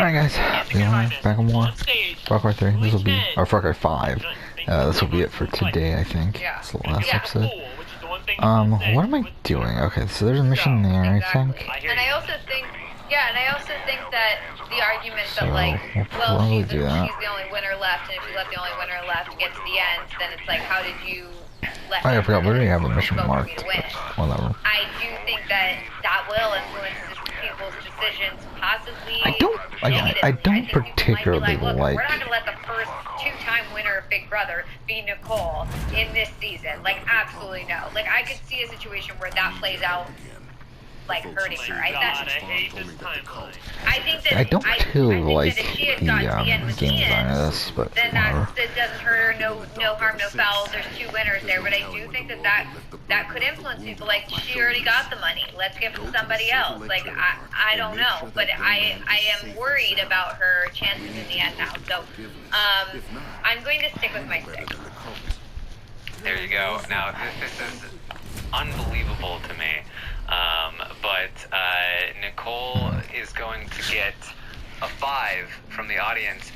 Alright guys, back on more Far Cry 3. This will be, or Far Cry 5. This will be it for today, I think. It's the last episode. What am I doing? Okay, so there's a mission there, I think. And I also think, that the argument that like, we'll well, she's do the that. only winner left, and if you let the only winner left to get to the end, then it's like, how did you let Oh yeah, I her forgot, we already have a win mission but for marked, me to win? but whatever. I do think that that will influence people's decisions, possibly. I don't particularly like... We're not going to let the first two-time winner of Big Brother be Nicole in this season. Like, absolutely no. Like, I could see a situation where that plays out, like, hurting her. I hate this timeline. I don't too like the game design of this, but then whatever. that doesn't hurt her, no harm, no foul. There's two winners there, but I do think that could influence people. Like, she already got the money. Let's give it to somebody else. Like, I don't know, but I am worried about her chances in the end now. So, I'm going to stick with my 6. There you go. Now, this is unbelievable to me. But Nicole is going to get a 5 from the audience.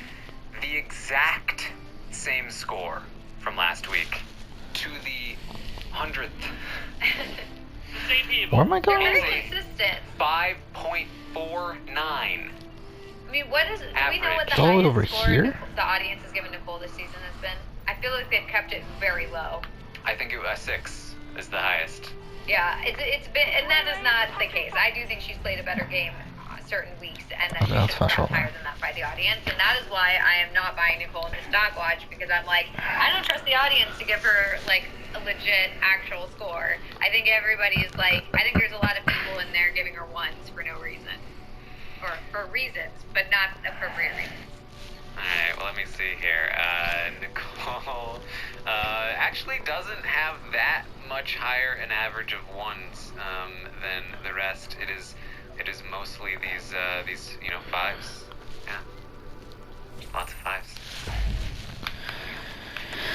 The exact same score from last week to the 100th. Where am I going? Very consistent. 5.49. I mean, what is? Do we know what the all highest over score here? the audience has given Nicole this season has been? I feel like they've kept it very low. I think 6 is the highest. Yeah, it's been, and that is not the case. I do think she's played a better game certain weeks, and that she should have gotten higher than that by the audience, and that is why I am not buying Nicole in this stock watch, because I'm like, I don't trust the audience to give her, like, a legit, actual score. I think everybody is like, I think there's a lot of people in there giving her 1s for no reason. Or for reasons, but not appropriate reasons. Alright, well, let me see here. Nicole actually doesn't have that much higher an average of 1s than the rest. It is mostly these 5s. Yeah, lots of 5s.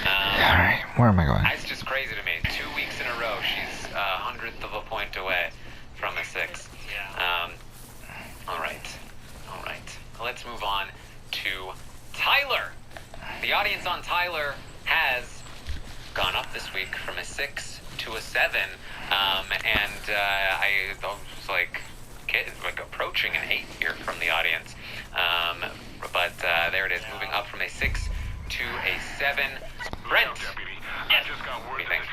Alright, where am I going? It's just crazy to me. 2 weeks in a row, she's 100th of a point away from a 6. Yeah. All right. Let's move on to Tyler. The audience on Tyler has gone up this week from a 6 to a 7, and I was like approaching an 8 here from the audience, but there it is, moving up from a 6 to a 7. Brent, yes. What do you think?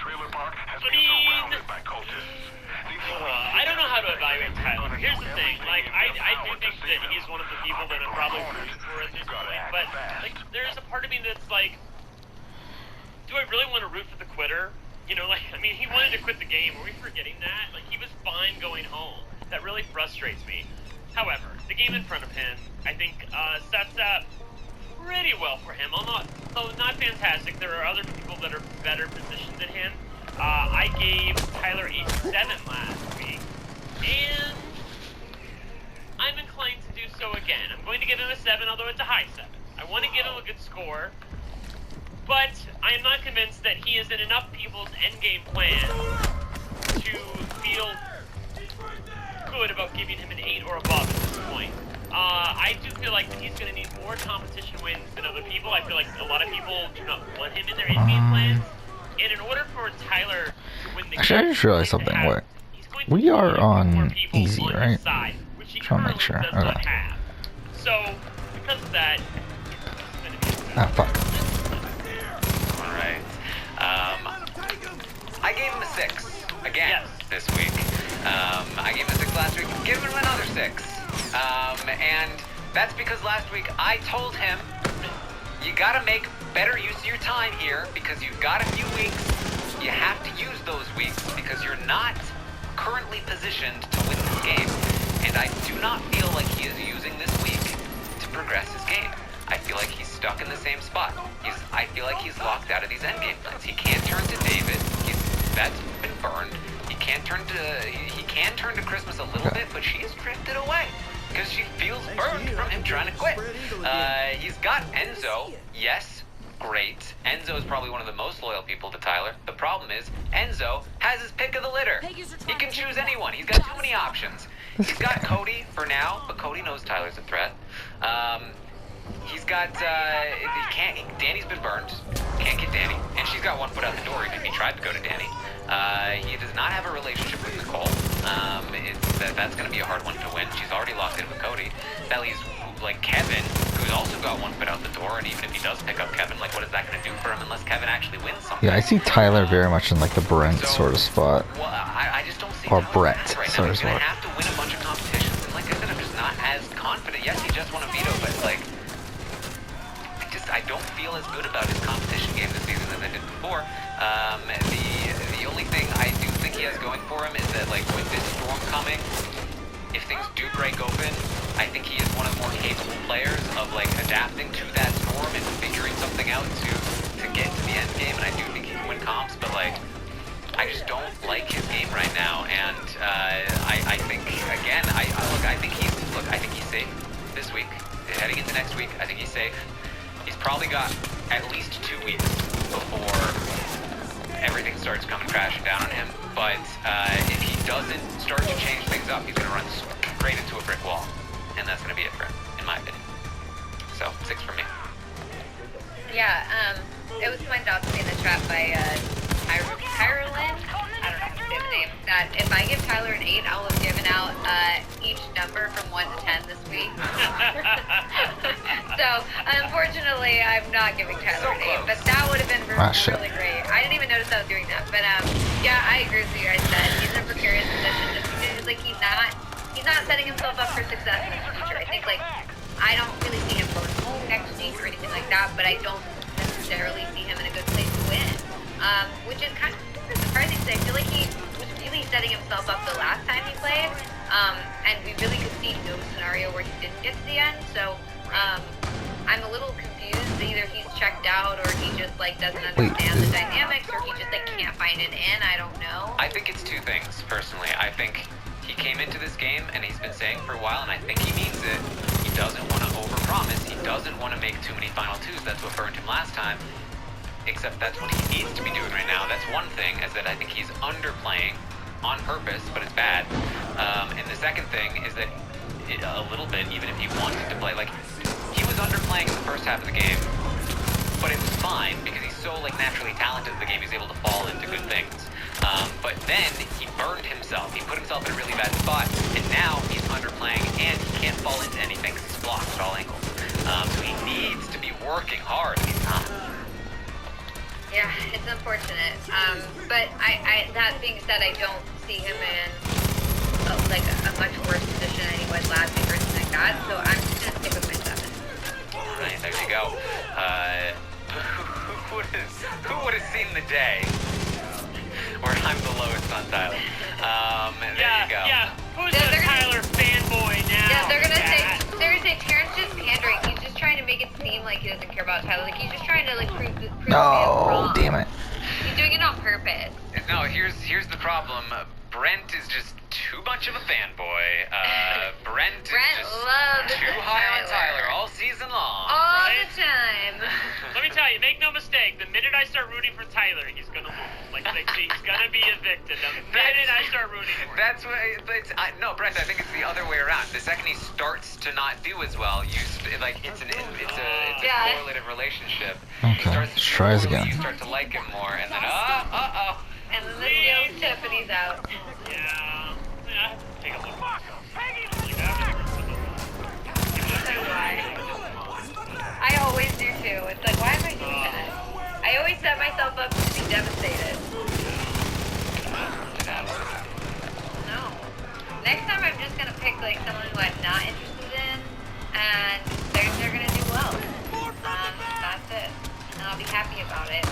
I don't know how to evaluate Tyler. Here's the thing, like, I do think that he's one of the people that I'm probably rooting for at this point, but, like, there's a part of me that's like, do I really want to root for the quitter? You know, like, I mean, he wanted to quit the game. Are we forgetting that? Like, he was fine going home. That really frustrates me. However, the game in front of him, I think, sets up pretty well for him. Although not fantastic, there are other people that are better positioned than him. I gave Tyler a 7 last week, and I'm inclined to do so again. I'm going to give him a 7, although it's a high 7. I want to give him a good score, but I am not convinced that he is in enough people's endgame plan to feel good about giving him an 8 or above at this point. I do feel like he's going to need more competition wins than other people. I feel like a lot of people do not want him in their endgame plans. And in order for Tyler to win the game, actually, I just realized something. Wait, we are on easy, right? Side, Trying to make sure. Okay. So, because of that, Ah, fuck. Alright. I gave him a 6 again this week. I gave him a 6 last week. Give him another 6. And that's because last week I told him, you gotta make better use of your time here, because you've got a few weeks. You have to use those weeks because you're not currently positioned to win this game. And I do not feel like he is using this week to progress his game. I feel like he's stuck in the same spot. I feel like he's locked out of these endgame plans. He can't turn to David. That's been burned. He can turn to Christmas a little bit, but she's drifted away because she feels burned from him trying to quit. He's got Enzo. Yes, great. Enzo is probably one of the most loyal people to Tyler. The problem is Enzo has his pick of the litter. He can choose anyone. He's got too many options. He's got Cody for now, but Cody knows Tyler's a threat. He's got, Danny's been burned. Can't get Danny. And she's got one foot out the door even if he tried to go to Danny. He does not have a relationship with Nicole. That's going to be a hard one to win. She's already locked in with Cody. That leaves, like, Kevin, who's also got one foot out the door, and even if he does pick up Kevin, like, what is that going to do for him unless Kevin actually wins something? Yeah, I see Tyler very much in, like, the Brent sort of spot. Well, I just don't see or how Brett right sort now. of He's going spot. to have to win a bunch of competitions, and like I said, I'm just not as confident. Yes, he just won a veto, but, like, I don't feel as good about his competition game this season as I did before. The only thing I do think he has going for him is that, like, with this storm coming, if things do break open, I think he is one of the more capable players of, like, adapting to that storm and figuring something out to get to the end game, and I do think he can win comps, but, like, I just don't like his game right now, and I think, again, I think he's safe this week. Heading into next week, I think he's safe. He's probably got at least 2 weeks before everything starts coming crashing down on him. But if he doesn't start to change things up, he's going to run straight into a brick wall. And that's going to be it for him, in my opinion. So, 6 for me. Yeah, it was pointed out to me in the chat by Tyrolyn, I don't know how to say the name, that if I give Tyler an 8, I will have given out each number from 1 to 10 this week. So, unfortunately, I'm not giving Tyler an 8, but that would have been really great. I didn't even notice I was doing that, but yeah, I agree with what you guys said. He's in a precarious position just because, like, he's not setting himself up for success in the future. I think, like, I don't really see him going home next week or anything like that, but I don't necessarily see him in a good place to win, which is kind of surprising because I feel like he was really setting himself up the last time he played, and we really could see no scenario where he didn't get to the end, so I'm a little confused. Either he's checked out or he just, like, doesn't understand the dynamics, or he just, like, can't find an in. I don't know. I think it's 2 things, personally. I think he came into this game, and he's been saying for a while, and I think he means it. He doesn't want to overpromise. He doesn't want to make too many final 2s. That's what burned him last time. Except that's what he needs to be doing right now. That's one thing, is that I think he's underplaying on purpose, but it's bad. And the second thing is that a little bit, even if he wanted to play, like, he was underplaying in the first half of the game, but it was fine because he's so, like, naturally talented at the game. He's able to fall into good things. But then he burned himself. He put himself in a really bad spot, and now he's underplaying and he can't fall into anything because he's blocked at all angles. So he needs to be working hard, and he's not. Yeah, it's unfortunate. But that being said, I don't see him in like a much worse position than he was last week or something like that. So I'm just gonna stick with my 7. All right, there you go. Who would have seen the day where I'm the lowest on Tyler? There you go. Yeah. Who's the Tyler fanboy now? Yeah, they're gonna say Terrence just pandering. He's just trying to make it seem like he doesn't care about Tyler. Like, he's just trying to, like, prove wrong. Damn it. He's doing it on purpose. No, here's the problem. Brent is just too much of a fanboy. Brent is just too high on Tyler all season long. All the time. Let me tell you, make no mistake, the minute I start rooting for Tyler, he's gonna lose. Like he's gonna be evicted. The minute I start rooting for him. That's what, no, Brent, I think it's the other way around. The second he starts to not do as well, it's a correlative relationship. Okay, let's try this again. You start to like him more, and then, And then the real Tiffany's out. Yeah, I have to take a look. I always do too. It's like, why am I doing that? I always set myself up to be devastated. No. Next time I'm just gonna pick, like, someone who I'm not interested in, and they're gonna do well. That's it. And I'll be happy about it.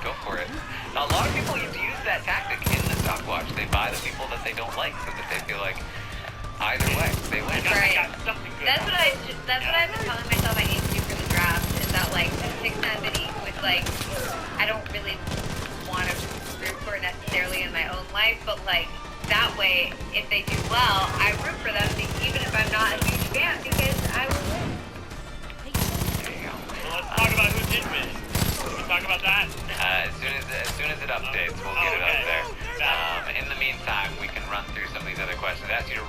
go for it. Now, a lot of people use that tactic in the stopwatch. They buy the people that they don't like so that they feel like either way they win. Right. That's what I've been telling myself I need to do for the draft, is that, like, to pick somebody with, like, I don't really want to root for necessarily in my own life, but, like, that way, if they do well, I root for them even if I'm not a huge fan, because I will win. There you go. Well, let's talk about who did win. Can we talk about that? As soon as it updates, we'll get it up there. In the meantime, we can run through some of these other questions. I asked you to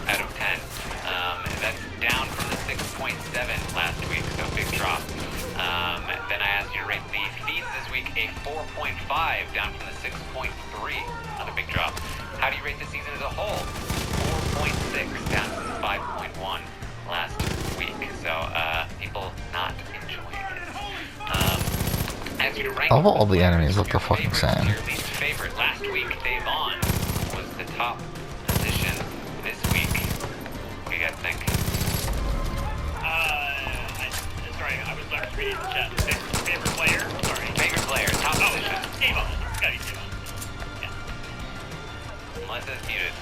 out of 10. That's down from the 6.7 last week, so big drop. Then I asked you to rate the feeds this week a 4.5, down from the 6.3, another big drop. How do you rate the season as a whole? 4.6, down from the 5.1 last week. So, people not enjoying it. Asked you to rank all the enemies look the fucking same. Your least favorite. Last week, Davon was the top position. This week, what do you guys think? Sorry, I was reading the chat. Favorite player? Sorry. Favorite player, top position. Davon. It's gotta be Davon. Yeah. Melissa's muted.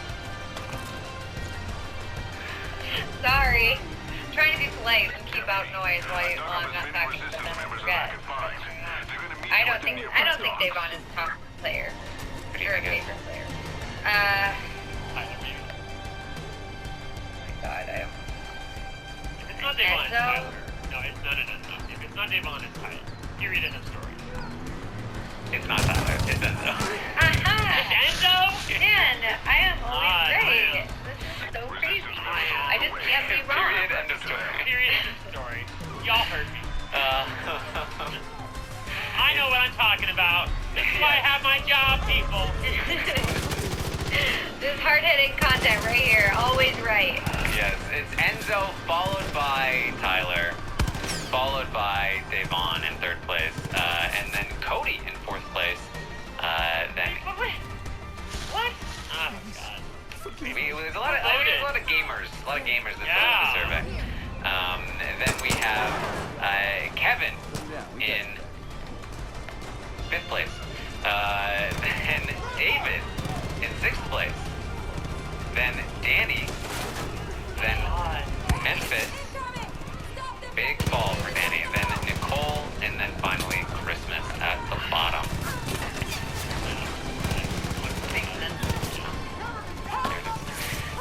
Sorry. I'm trying to be polite and keep out noise while I'm not talking, but then I forget. I don't think Davon is top player. Or a favorite player. Oh my god, I don't. If it's not Davon, it's Tyler. No, it's not an Enzo. If it's not Davon, it's Tyler. Period in the story. It's not Tyler, it's Enzo. Aha! It's Enzo? Man, I am always right. This is so crazy. I just can't be wrong. Period, end of story. Period in the story. Y'all heard me. I know what I'm talking about. This is why I have my job, people. This hard-hitting content right here, always right. Yes, it's Enzo followed by Tyler, followed by Davon in third place, and then Cody in fourth place. Then What? Oh god. there's a lot of gamers, that fill out the survey. And then we have Kevin in fifth place. Then David in sixth place. Then Danny. Then Memphis. Big fall for Danny. Then Nicole. And then finally Christmas at the bottom.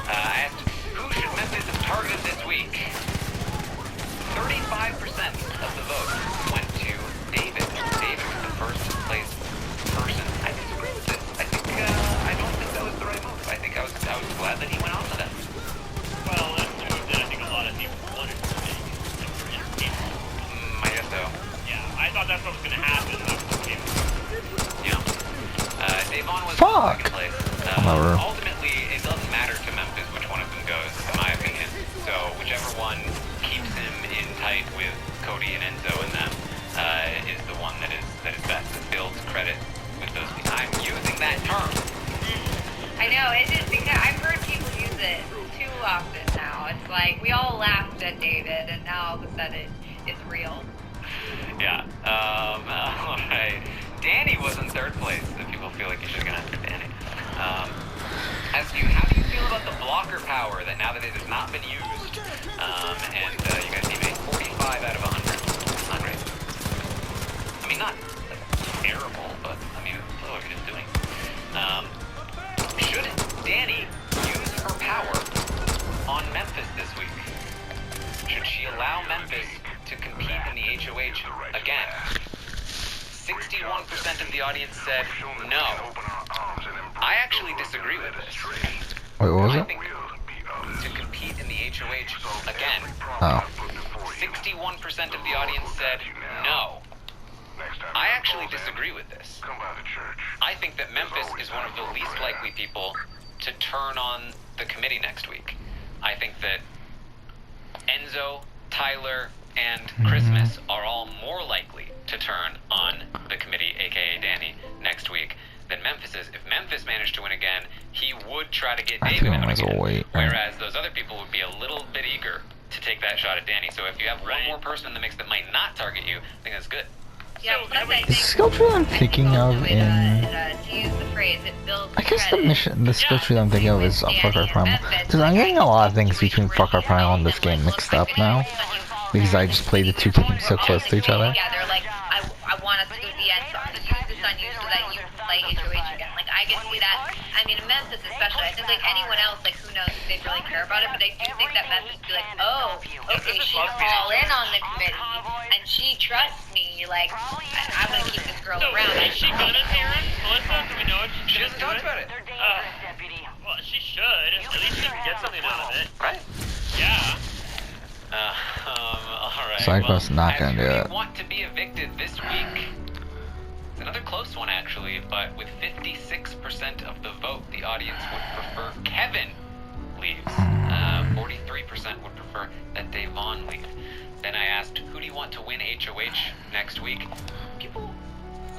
I asked, who should Memphis have targeted this week? 35% of the vote went to David. David was the first place person. I disagree with this. I don't think that was the right move. I was glad that he went on to that. Well, that's the move that I think a lot of people wanted to make. I guess so. Yeah, I thought that's what was going to happen. Yeah. Davon was Fuck! in second place. Ultimately, it doesn't matter to Memphis which one of them goes, in my opinion. So whichever one keeps him in tight with Cody and Enzo and them is the one that is best. That builds credit with those people. I'm using that term. I know, it's just because I've heard people use it too often now. It's like, we all laughed at David, and now all of a sudden it's real. Yeah. Alright. Danny was in third place, if people feel like you should have gone after Danny. As you, how do you feel about the blocker power that now that it has not been used? And you guys gave it 45 out of 100. Not great. I mean, not terrible, but I mean, that's what you're just doing. Should Danny use her power on Memphis this week? Should she allow Memphis to compete in the HOH again? 61% of the audience said no. I actually disagree with this. Wait, what was I it? think to compete in the HOH again. Oh. 61% of the audience said no. I actually disagree with this. I think that Memphis is one of the least likely people to turn on the committee next week. I think that Enzo, Tyler, and Christmas are all more likely to turn on the committee, aka Danny, next week than Memphis is. If Memphis managed to win again, he would try to get David out again. Whereas those other people would be a little bit eager to take that shot at Danny. So if you have one more person in the mix that might not target you, I think that's good. Yeah, So, plus I The think skill tree I'm thinking of to in... use the phrase, it builds I guess the credit. the skill tree I'm thinking of is Fuck Our Primal. Because I'm getting a lot of things between Fuck Our Primal and this game mixed up now. Because I just play the two games so close to each other. Yeah, they're like, I want us to go to the end, so I'm going to use this on you so that you can play HOH again. Like, I can see that. I mean, Memphis especially. I think, like, anyone else, like, who knows if they really care about it, but I do think that Memphis would be like, oh, okay, she's all in on the committee, and she trusts me. Like, I'm going to keep this girl So, around. is she gonna, Aaron? Melissa, do we know if She she's hasn't talked about it. get something out of it. Right? Yeah. Alright. Side quest not gonna do as it. you want to be evicted this week, it's another close one actually, but with 56% of the vote, the audience would prefer Kevin leaves. 43% would prefer that Devon leave. Then I asked, who do you want to win HOH next week? People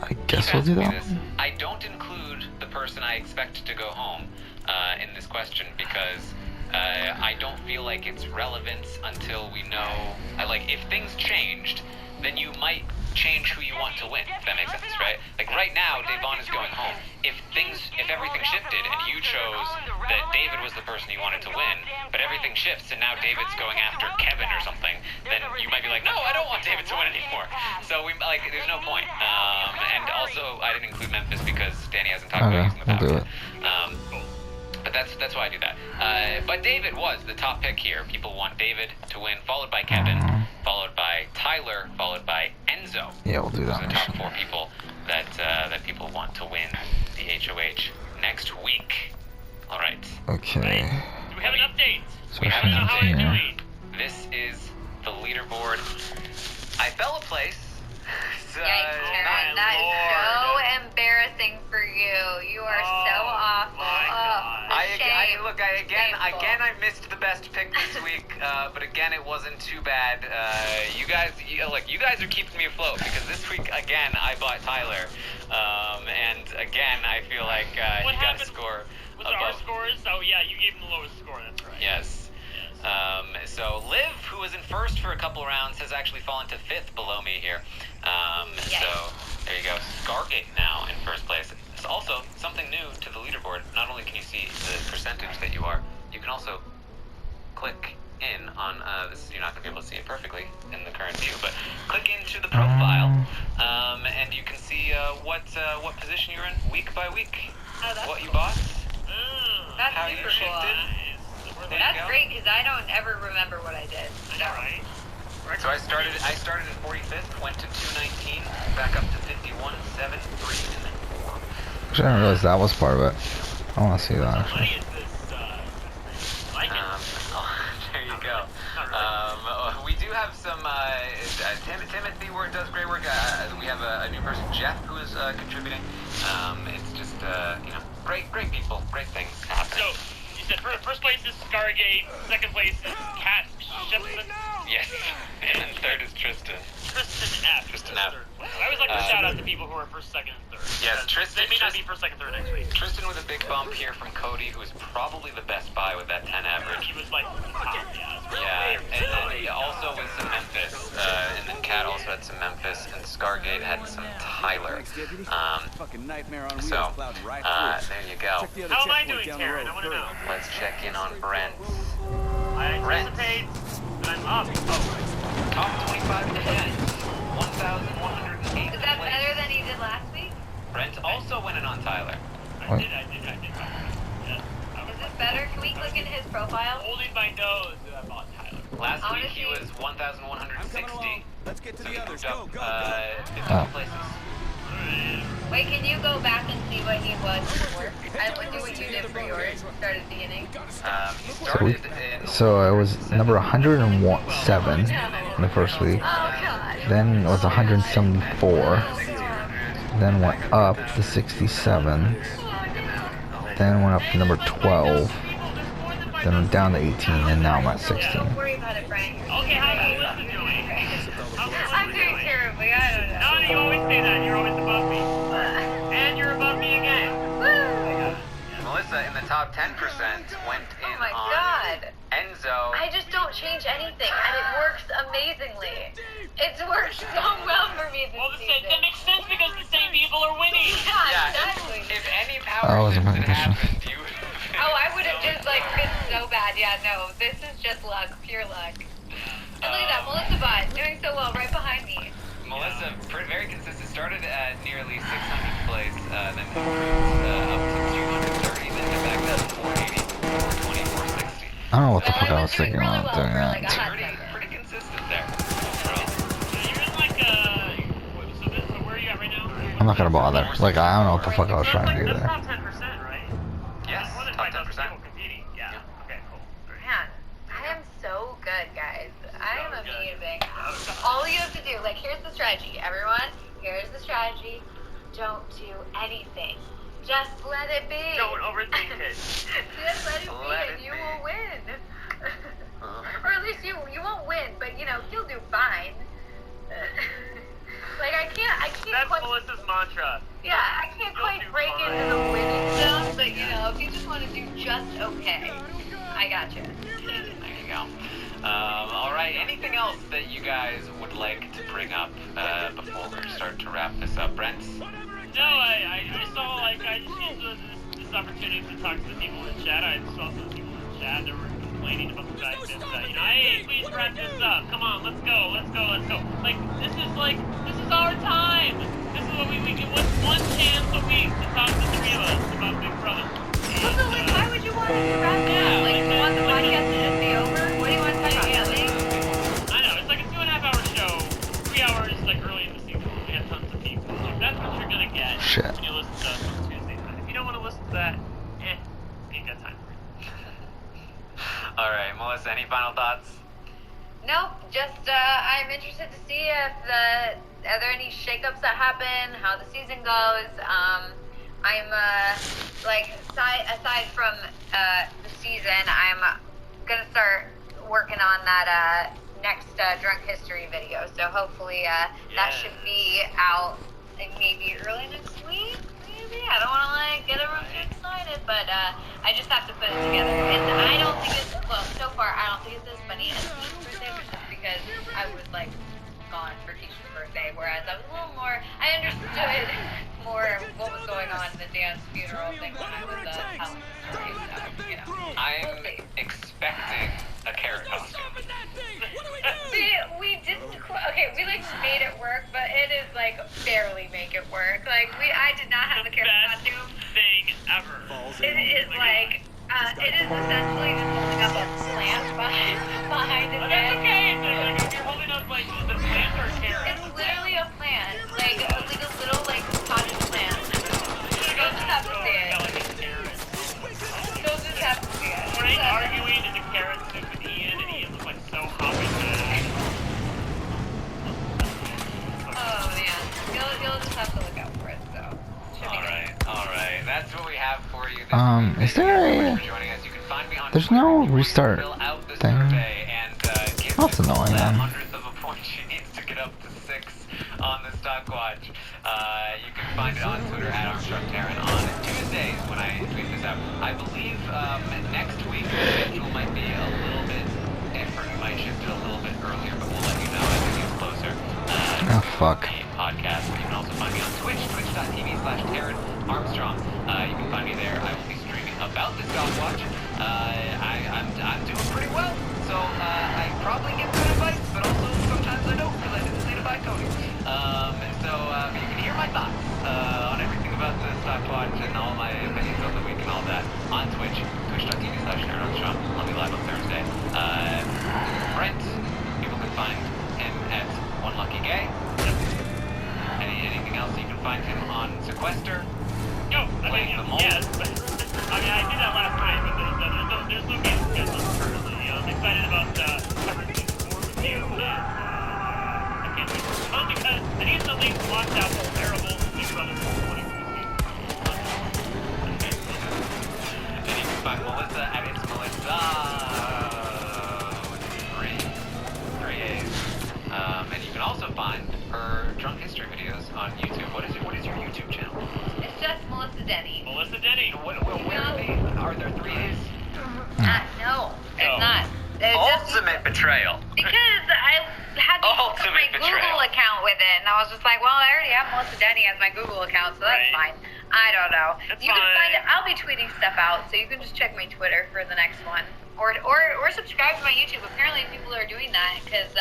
I guess we'll do that. I don't include the person I expect to go home in this question because I don't feel like it's relevant until we know. If things changed, then you might change who you want to win. If that makes sense, right? Like right now, Devon is going home. If everything shifted and you chose that David was the person you wanted to win, but everything shifts and now David's going after Kevin or something, then you might be like, no, I don't want David to win anymore. So there's no point. And also, I didn't include Memphis because Danny hasn't talked about using the we'll do it. But that's why I do that. But David was the top pick here. People want David to win, followed by Kevin, followed by Tyler, folled by Enzo. Yeah, we'll do that. Those are the top 4 people that people want to win the HOH next week. All right. Okay. Do we have an update? So We have an How are you update. doing? This is the leaderboard. I fell a place. Yikes, Karen, that is so embarrassing for you. You are so awful. I missed the best pick this week, but again, it wasn't too bad. You guys are keeping me afloat because this week again I bought Tyler, and again I feel like he got a score With above. our scores? Oh yeah, you gave him the lowest score. That's right. Yes. So Liv, who was in first for a couple rounds, has actually fallen to 5th below me here. So there you go. Scargate now in first place. It's also something new to the leaderboard. Not only can you see the percentage that you are, you can also click in on this. You're not going to be able to see it perfectly in the current view, but click into the profile, and you can see what position you're in week by week. Oh, that's what you cool. bought. That's How super you shifted. cool. There you That's go. great because I don't ever remember what I did. So. Right. So I started at 45th, went to 219, back up to 51, 7, 3, and then 4. Actually, I didn't realize that was part of it. I want to see that What actually. money is this? Like it. There you go. We do have some, Timothy does great work. We have a new person, Jeff, who is contributing. It's just, great people, great things happening. So, you said first place is Scargate, second place is Cat Shepson. Yes, and then third is Tristan. Tristan F. Tristan F. I always like to shout out to people who are first, second, and third. Yes, Tristan. They may not be first, second, third next week. Tristan with a big bump here from Cody, who is probably the best buy with that 10 average. He was like top, yeah. Yeah, and then he also with some Memphis, and then Cat also had some Memphis, and Scargate had some Tyler. So, there you go. How am I doing, Taryn? I want to know. Let's check in on Brent. I anticipate that I'm up. Top 25%, 1,108. Is that better than he did last week? Brent also winning on Tyler. I did. Yeah. Is this better? Can we click into his profile? Holding my nose that I bought Tyler. Last week he was 1,160. Let's get to So the he others. moved Go, up, go, go. 15 places. Wait, can you go back and see what he was before? I would do what you did for yours. Start at the beginning. He started in... So I was number 107 in the first week. Oh god. Then it was 174. Then went up to 67. Then went up to number 12. Then went down to 18, and now I'm at 16. Don't worry about it, Brian. Okay, how's Melissa doing? I'm doing terribly. I don't know. No, you always say that. You're always above me. And you're above me again. Woo! Melissa in the top 10% went in Oh my on god. Enzo. I just don't change anything, and it works amazingly. It's worked so well for me this Well, season. that makes sense because the same people are winning. Yeah, Yeah, exactly. if any That power wasn't shift my had question. happened, you would Oh, I would have just like been so bad. Yeah, no, this is just luck, pure luck. And look at that, Melissa Bot doing so well right behind me. Melissa, very consistent. Started at nearly 600th place, then moved up to 230, then got back down to 480, 420, 460. I don't know what the fuck I was doing thinking really when I was well doing for like a that. hot Pretty, second. pretty consistent there. Overall. You're in like so where are you at right now? I'm not gonna bother. Like, I don't know what the fuck I was trying to do That's there. top 10%, right? Yes, More than top 5,000. 10%. people competing. Yeah. Okay, cool. Man, I am so good, guys. I am amazing. All you have to do, like, here's the strategy, everyone. Here's the strategy. Don't do anything. Just let it be. Don't overthink it. Just let it be, and you will win. Or at least you won't win, but you'll do fine. Like I can't That's quite. Melissa's mantra. Yeah, I can't quite break into the winning zone, but if you just want to do just okay, I gotcha. There you go. All right. Anything else that you guys would like to bring up before we start to wrap this up, Brent? No, I saw I just used this opportunity to talk to the people in chat. I saw some people in chat that were complaining about the fact that hey, please wrap this up. Come on, let's go. Like this is our time. This is what we get one chance a week to talk to the three of us about Big Brother. Also, why would you want to wrap it up? Like, you want the podcast to just be over? What do you want to talk about? I know, it's like a 2.5-hour show, 3 hours early in the season. We have tons of people. So that's what you're gonna get when you listen to us on Tuesday night. If you don't want to listen to that, you got time for it. All right, Melissa, any final thoughts? Nope, just I'm interested to see if are there any shakeups that happen, how the season goes. I'm aside from the season, I'm gonna start working on that next drunk history video. So hopefully that should be out maybe early next week. Maybe I don't want to get everyone too excited, but I just have to put it together. And I don't think it's so far I don't think it's as funny as Keisha's birthday, which is because I was gone for Keisha's birthday, whereas I was a little more. I understood more what was going on in the dance funeral thing when I was telling the story. So I'm expecting a carrot costume. See, we didn't. Okay, we made it work, but it is barely make it work. I did not have the carrot costume. Thing ever. It is it is essentially just holding up a plant behind his But head. that's okay. If you're holding up the plant or a carrot. It's literally a plant, like a little potted plant. You'll just have to see it. You'll just have to see it. When I'm arguing in the carrot soup with Ian, and Ian looks so happy. Oh man, you'll just have to look out for it. So. All right. That's what we have for you. Is there a... There's no restart thing. That's annoying, man. Hundredth of a point she needs to get up to 6 on the stopwatch. You can find it on Twitter at ArmstrongTaryn on Tuesdays when I tweet this out. I believe next week the schedule might be a little bit different. Might shift it a little bit earlier, but we'll let you know as it gets closer. Oh, fuck. Podcast. You can also find me on Twitch, twitch.tv/Taryn Armstrong. You can find me there. I will be streaming about the stopwatch. I'm doing pretty well, so I probably get good advice, but also sometimes I don't because I didn't say to buy Cody. So you can hear my thoughts on everything about the stopwatch and all my opinions of the week and all that on Twitch, twitch.tv/Taryn Armstrong. I'll be live on Thursday. Brent, people can find him at OneLuckyGay. Anything else you can find him on Sequester? No, yes, but I did that last night, but there's no game scheduled currently. I'm excited about covering season 4 with you, and I can't wait for it to come because I need to at least watch out the terrible Big Brother 2022 season. And you can find Melissa at It's Melissa with 3 A's. And you can also find her drunk history videos on YouTube. What is your YouTube channel? It's just Melissa Denny. Melissa Denny. Where are there 3 A's? No, it's not. It's Ultimate betrayal. Because I had to put my Google account with it, and I was just like, well, I already have Melissa Denny as my Google account, so that's fine. I don't know. You can find it. I'll be tweeting stuff out, so you can just check my Twitter for the next one, or subscribe to my YouTube. Apparently, people are doing that because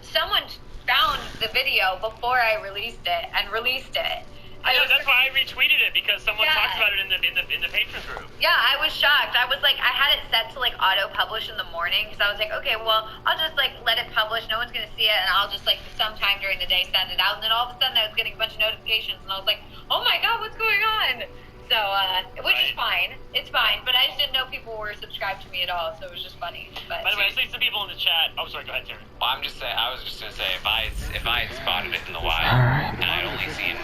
someone found the video before I released it and released it. I know, that's why I retweeted it, because someone talked about it in the patron group. Yeah, I was shocked. I was I had it set to auto-publish in the morning, because I was like, okay, well, I'll just let it publish, no one's gonna see it, and I'll just sometime during the day send it out, and then all of a sudden I was getting a bunch of notifications, and I was like, oh my god, what's going on? So, which is fine. It's fine, but I just didn't know people were subscribed to me at all, so it was just funny. But by the way, I see some people in the chat. Oh, sorry, go ahead, Terry. Well, I was just gonna say, if I had spotted it in the wild, and I'd only seen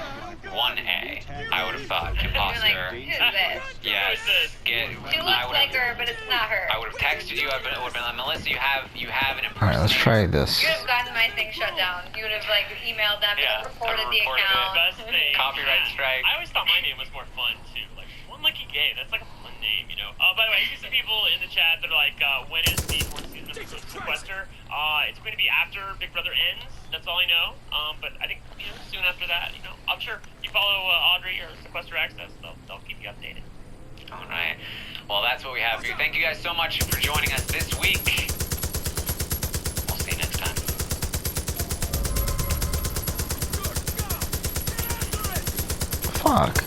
one A, I would have thought imposter. Like, who's this? Yes. She looks like her, but it's not her. I would have texted you. I would have been like, Melissa, you have an impersonator. Alright, let's try this. You would have gotten my thing shut down. You would have like emailed them and reported the account. Best thing. Copyright strike. I always thought my name was more fun too. Like One Lucky Gay. That's like a fun name, you know. By the way, I see some people in the chat that are like, when is the fourth season of Sequester? It's going to be after Big Brother ends. That's all I know. But I think soon after that, I'm sure you follow Audrey or Sequester Access, they'll keep you updated. All right. Well, that's what we have for you. Thank you guys so much for joining us this week. We'll see you next time. Fuck.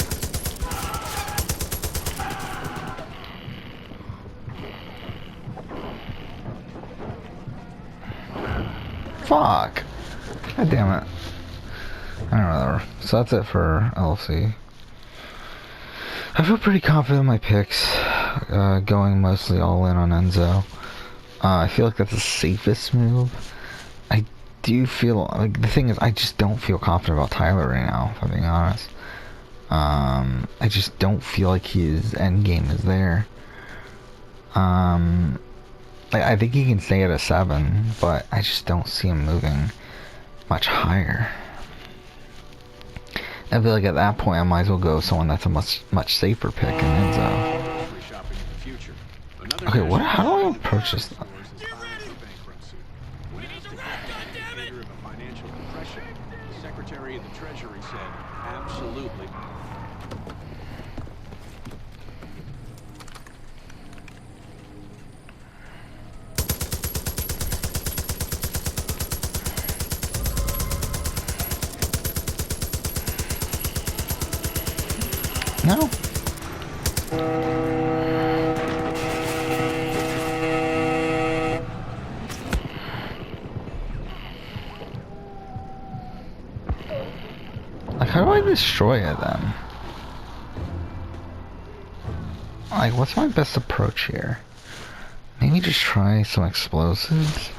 Fuck. God damn it. I don't know, whatever. So that's it for LFC. I feel pretty confident in my picks, going mostly all in on Enzo. I feel like that's the safest move. I do feel, like, the thing is, I just don't feel confident about Tyler right now, if I'm being honest. I just don't feel like his end game is there. I think he can stay at a 7, but I just don't see him moving much higher. I feel like at that point I might as well go with someone that's a much safer pick in Enzo. Okay, how do I approach this? Secretary of the Treasury said, absolutely. No. Like, how do I destroy it then? Like, what's my best approach here? Maybe just try some explosives?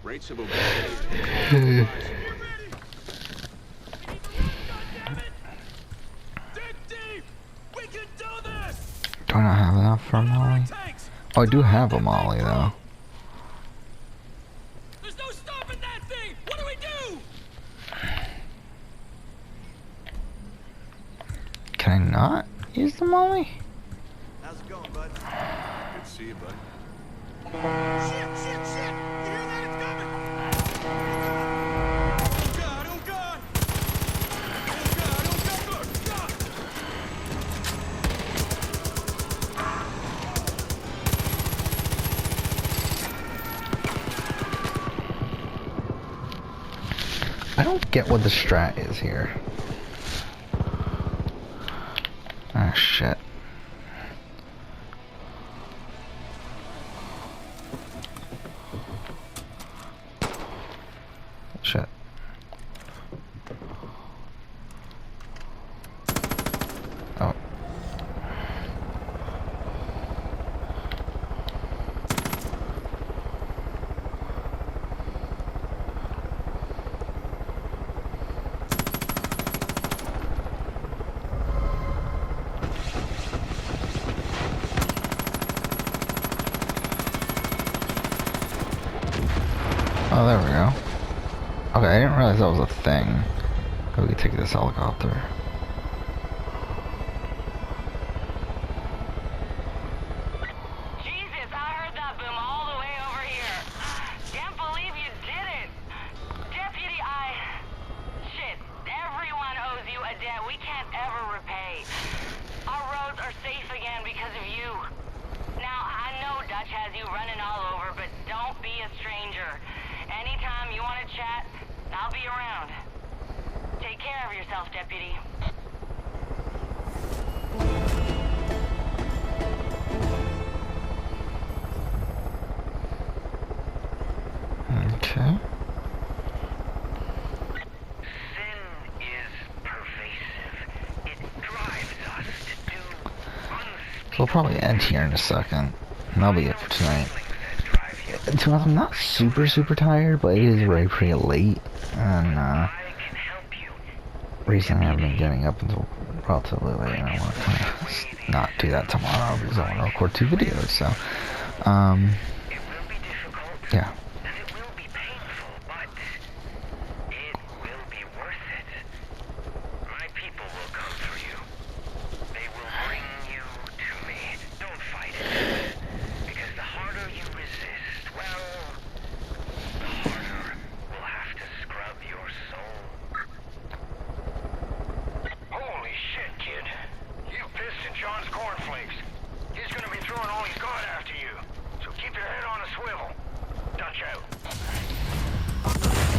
Rates of Do I not have enough for a molly? Oh, I do have a molly though. There's no stopping that thing! What do we do? Can I not use the molly? How's it going, bud? Good to see you, bud. Shit! You hear that? It's coming! Oh God! I don't get what the strat is here. Ah, shit. Shit. Oh. Oh, there we go. Okay, I didn't realize that was a thing. We could take this helicopter. Jesus, I heard that boom all the way over here. Can't believe you did it. Deputy, shit, everyone owes you a debt we can't ever repay. Our roads are safe again because has you running all over, but don't be a stranger. Anytime you want to chat, I'll be around. Take care of yourself, Deputy. Okay. Sin is pervasive. It drives us to do So we'll probably end here in a second. And that'll be it for tonight. To be honest, I'm not super tired, but it is already pretty late. And recently I've been getting up until relatively late, and I want to kind of not do that tomorrow because I want to record 2 videos. So, yeah.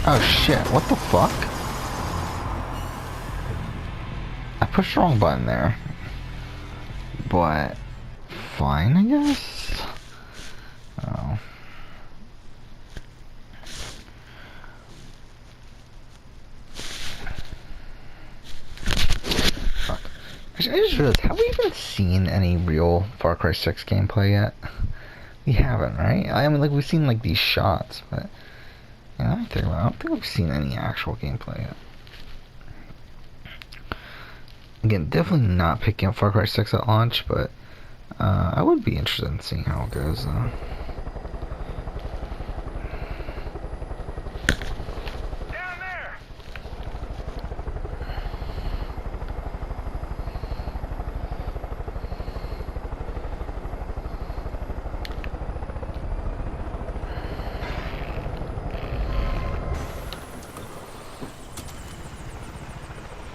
Oh shit, what the fuck? I pushed the wrong button there. But fine, I guess? Oh. Fuck. Actually, I just realized, have we even seen any real Far Cry 6 gameplay yet? We haven't, right? I mean, like, we've seen, like, these shots, but... Yeah, I don't think I've seen any actual gameplay yet. Again, definitely not picking up Far Cry 6 at launch, but I would be interested in seeing how it goes, though. down there.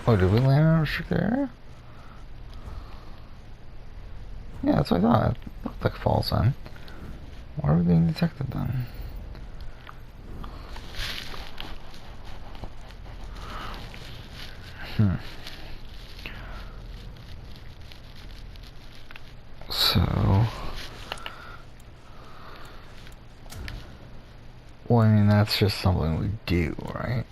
Oh, did we land on a restricted area? Yeah, that's what I thought. It looked like false then. Why are we being detected then? So... Well, I mean, that's just something we do, right?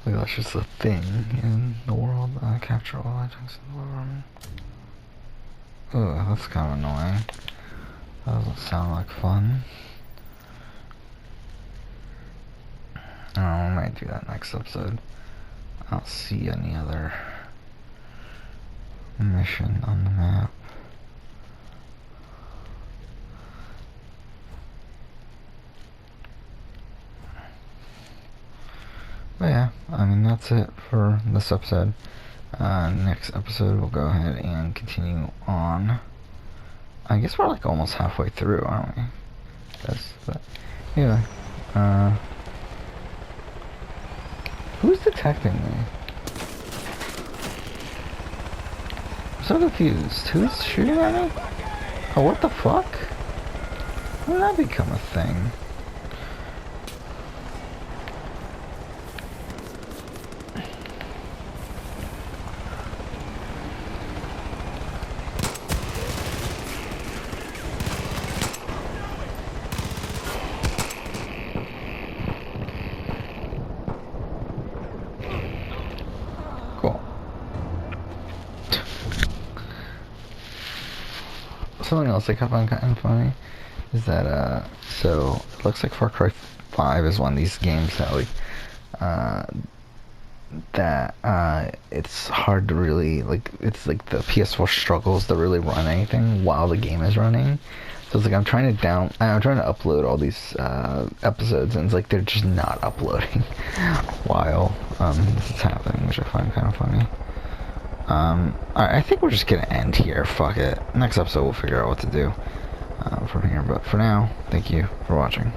Like, that's just a thing in the world. Capture all items in the world. Ugh, that's kind of annoying. That doesn't sound like fun. Oh, I might do that next episode. I don't see any other mission on the map. But yeah, I mean, that's it for this episode. Next episode, we'll go ahead and continue on. I guess we're like almost halfway through, aren't we? Yes, but anyway, who's detecting me? I'm so confused. Who's shooting at me? Oh, what the fuck? When did that become a thing? Something else I find kind of funny is that, so, it looks like Far Cry 5 is one of these games that, like, it's hard to really, like, it's like the PS4 struggles to really run anything while the game is running. So it's like I'm trying to upload all these, episodes, and it's like they're just not uploading while, this is happening, which I find kind of funny. Alright, I think we're just gonna end here. Fuck it. Next episode we'll figure out what to do from here. But for now, thank you for watching.